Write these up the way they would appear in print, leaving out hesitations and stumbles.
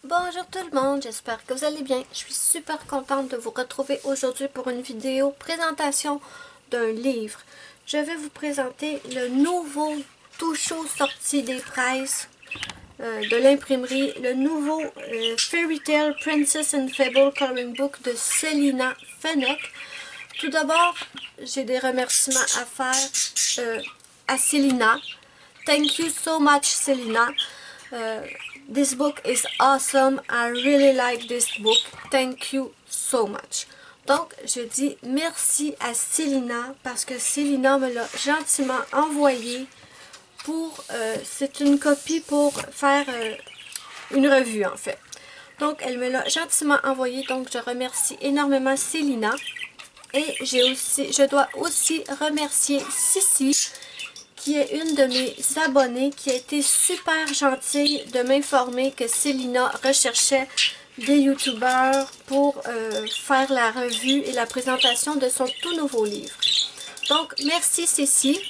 Bonjour tout le monde, j'espère que vous allez bien. Je suis super contente de vous retrouver aujourd'hui pour une vidéo présentation d'un livre. Je vais vous présenter le nouveau tout chaud sorti des presses de l'imprimerie, le nouveau Fairy Tale Princess and Fable Coloring Book de Célina Fenech. Tout d'abord, j'ai des remerciements à faire à Célina. Thank you so much, Célina. This book is awesome. I really like this book. Thank you so much. Donc, je dis merci à Célina parce que Célina me l'a gentiment envoyé pour... c'est une copie pour faire une revue, en fait. Donc, elle me l'a gentiment envoyé. Donc, je remercie énormément Célina. Et je dois aussi remercier Sissi, qui est une de mes abonnées, qui a été super gentille de m'informer que Célina recherchait des youtubeurs pour faire la revue et la présentation de son tout nouveau livre. Donc, merci Cécile.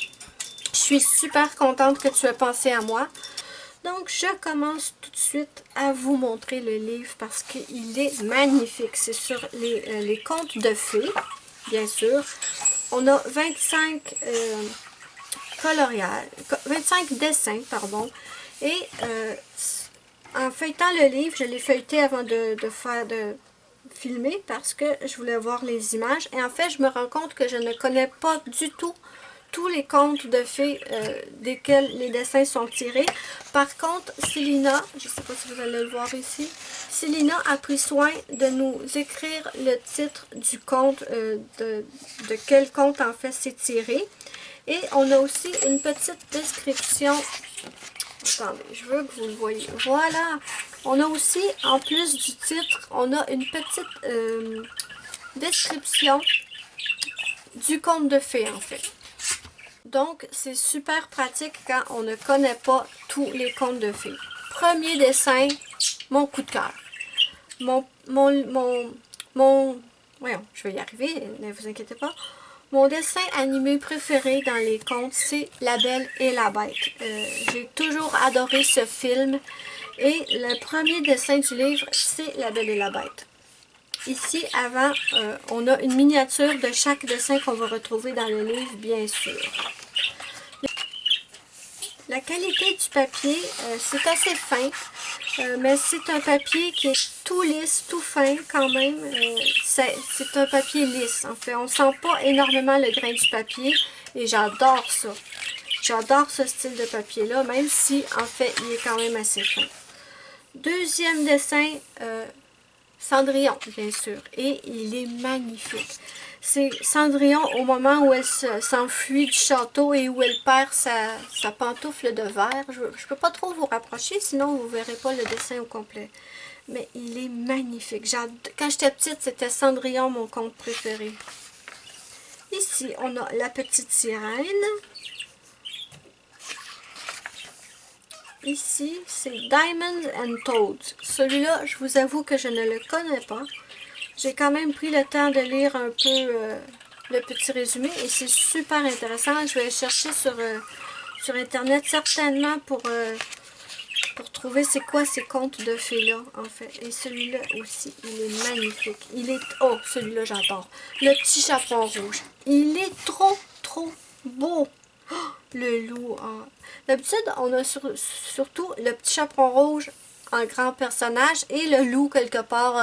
Je suis super contente que tu aies pensé à moi. Donc, je commence tout de suite à vous montrer le livre parce qu'il est magnifique. C'est sur les contes de fées, bien sûr. On a 25... 25 dessins, pardon. Et en feuilletant le livre, je l'ai feuilleté avant de filmer parce que je voulais voir les images. Et en fait, je me rends compte que je ne connais pas du tout tous les contes de fées desquels les dessins sont tirés. Par contre, Célina, je ne sais pas si vous allez le voir ici, Célina a pris soin de nous écrire le titre du conte, de quel conte en fait c'est tiré. Et on a aussi une petite description. Attendez, je veux que vous le voyez. Voilà. On a aussi, en plus du titre, on a une petite description du conte de fées, en fait. Donc, c'est super pratique quand on ne connaît pas tous les contes de fées. Premier dessin, mon coup de cœur. Voyons, je vais y arriver, ne vous inquiétez pas. Mon dessin animé préféré dans les contes, c'est La Belle et la Bête. J'ai toujours adoré ce film et le premier dessin du livre, c'est La Belle et la Bête. Ici, avant, on a une miniature de chaque dessin qu'on va retrouver dans le livre, bien sûr. La qualité du papier, c'est assez fin, mais c'est un papier qui est tout lisse, tout fin quand même. C'est un papier lisse, en fait. On ne sent pas énormément le grain du papier et j'adore ça. J'adore ce style de papier-là, même si, en fait, il est quand même assez fin. Deuxième dessin, Cendrillon, bien sûr, et il est magnifique. C'est Cendrillon au moment où elle s'enfuit du château et où elle perd sa pantoufle de verre. Je ne peux pas trop vous rapprocher, sinon vous ne verrez pas le dessin au complet. Mais il est magnifique. Quand j'étais petite, c'était Cendrillon mon conte préféré. Ici, on a la petite sirène. Ici, c'est Diamonds and Toads. Celui-là, je vous avoue que je ne le connais pas. J'ai quand même pris le temps de lire un peu le petit résumé et c'est super intéressant. Je vais chercher sur internet certainement pour trouver c'est quoi ces contes de fées-là, en fait. Et celui-là aussi, il est magnifique. Oh, celui-là, j'adore. Le petit chaperon rouge. Il est trop, trop beau. Oh, le loup. Oh. D'habitude, on a surtout le petit chaperon rouge en grand personnage et le loup quelque part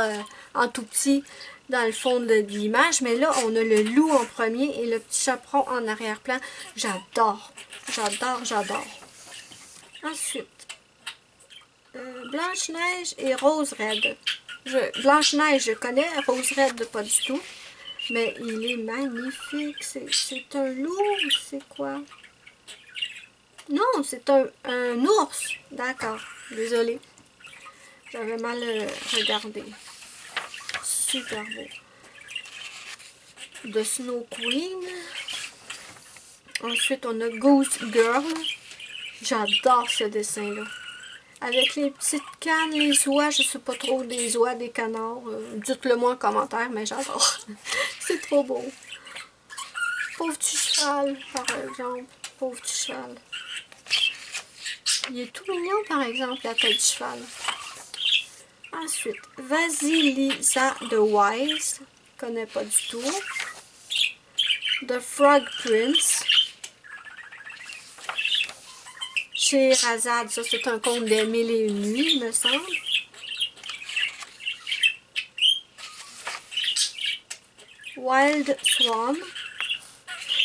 en tout petit dans le fond de l'image. Mais là, on a le loup en premier et le petit chaperon en arrière-plan. J'adore. J'adore, j'adore. Ensuite, Blanche-Neige et Rose-Red. Blanche-Neige, je connais. Rose-Red, pas du tout. Mais il est magnifique. C'est un loup, c'est quoi? Non, c'est un ours. D'accord. Désolée. J'avais mal regardé. Super beau. De Snow Queen. Ensuite, on a Goose Girl. J'adore ce dessin-là. Avec les petites cannes, les oies, je sais pas trop, des oies, des canards. Dites-le moi en commentaire, mais j'adore. C'est trop beau. Pauvre petit cheval, par exemple. Pauvre petit cheval. Il est tout mignon, par exemple, la tête du cheval. Ensuite, Vasilisa de Wise. Je ne connais pas du tout. The Frog Prince. Scheherazade, ça c'est un conte des Mille et une nuits, il me semble. Wild Swan.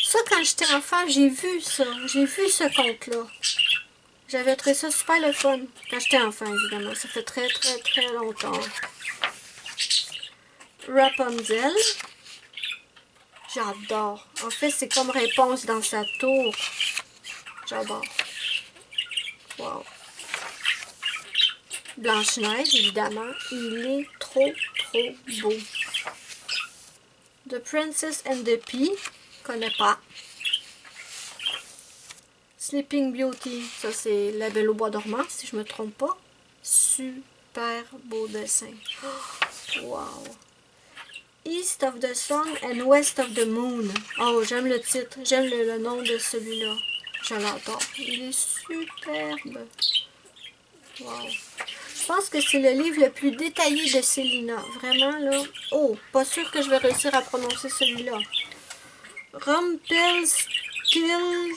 Ça, quand j'étais enfant, j'ai vu ça. J'ai vu ce conte-là. J'avais trouvé ça super le fun. Quand j'étais enfant, évidemment. Ça fait très, très, très longtemps. Rapunzel. J'adore. En fait, c'est comme Réponse dans sa tour. J'adore. Wow. Blanche-Neige, évidemment. Il est trop, trop beau. The Princess and the Pea. Je connais pas. Sleeping Beauty. Ça, c'est La Belle au bois dormant, si je me trompe pas. Super beau dessin. Wow. East of the Sun and West of the Moon. Oh, j'aime le titre. J'aime le nom de celui-là. Je l'adore. Il est superbe. Wow. Je pense que c'est le livre le plus détaillé de Célina. Vraiment, là. Oh, pas sûr que je vais réussir à prononcer celui-là. Rumpelstiltskin.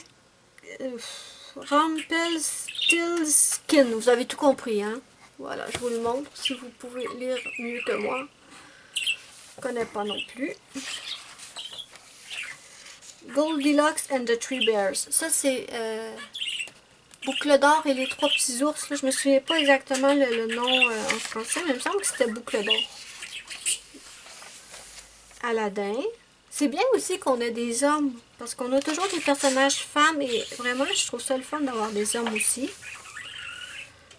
Vous avez tout compris, hein? Voilà, je vous le montre si vous pouvez lire mieux que moi. Je ne connais pas non plus. Goldilocks and the Three Bears. Ça, c'est Boucle d'or et les trois petits ours. Là, je me souviens pas exactement le nom en français, mais il me semble que c'était Boucle d'or. Aladdin. C'est bien aussi qu'on ait des hommes, parce qu'on a toujours des personnages femmes, et vraiment, je trouve ça le fun d'avoir des hommes aussi.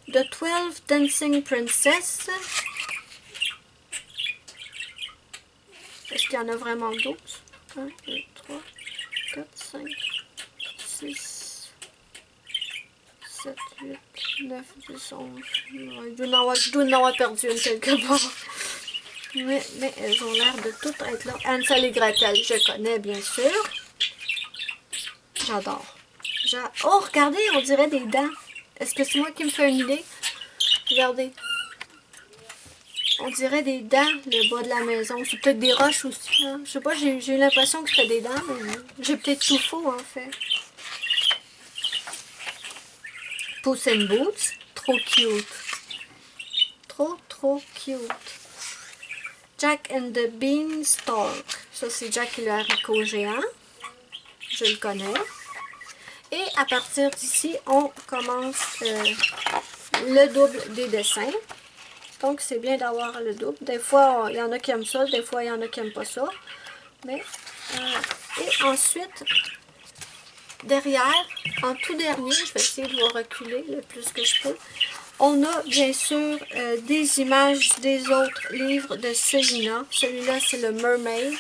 The 12 Dancing Princess. Est-ce qu'il y en a vraiment 12? 1, 2, 3, 4, 5, 6, 7, 8, 9, 10, 11. Je dois en avoir perdu une quelque part. Mais elles ont l'air de toutes être là. Hansel et Gretel, je connais bien sûr. J'adore. Oh, regardez, on dirait des dents. Est-ce que c'est moi qui me fais une idée? Regardez. On dirait des dents, le bas de la maison. C'est peut-être des roches aussi. Hein? Je sais pas, j'ai eu l'impression que c'était des dents, mais j'ai peut-être tout faux en fait. Puss in Boots. Trop cute. Trop, trop cute. Jack and the Beanstalk. Ça, c'est Jack et le haricot géant. Je le connais. Et à partir d'ici, on commence le double des dessins. Donc, c'est bien d'avoir le double. Des fois, il y en a qui aiment ça. Des fois, il y en a qui n'aiment pas ça. Mais, et ensuite, derrière, en tout dernier, je vais essayer de vous reculer le plus que je peux. On a bien sûr des images des autres livres de Célina. Celui-là, c'est le Mermaid.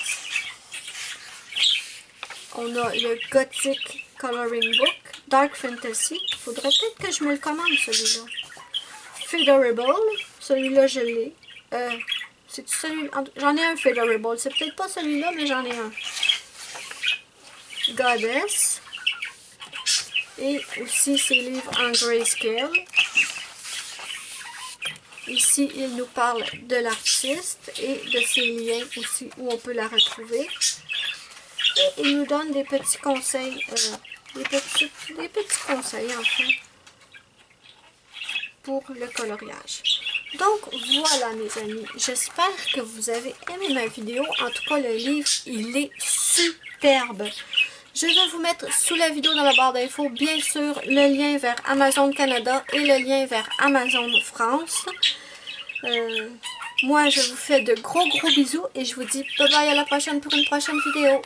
On a le Gothic Coloring Book, Dark Fantasy. Il faudrait peut-être que je me le commande, celui-là. Federable. Celui-là, je l'ai. C'est celui. J'en ai un Federable. C'est peut-être pas celui-là, mais j'en ai un. Goddess. Et aussi ses livres en grayscale. Ici, il nous parle de l'artiste et de ses liens aussi où on peut la retrouver. Et il nous donne des petits conseils, des petits conseils en fait, pour le coloriage. Donc voilà mes amis, j'espère que vous avez aimé ma vidéo. En tout cas, le livre, il est superbe. Je vais vous mettre sous la vidéo dans la barre d'infos, bien sûr, le lien vers Amazon Canada et le lien vers Amazon France. Moi, je vous fais de gros bisous et je vous dis bye bye à la prochaine pour une prochaine vidéo.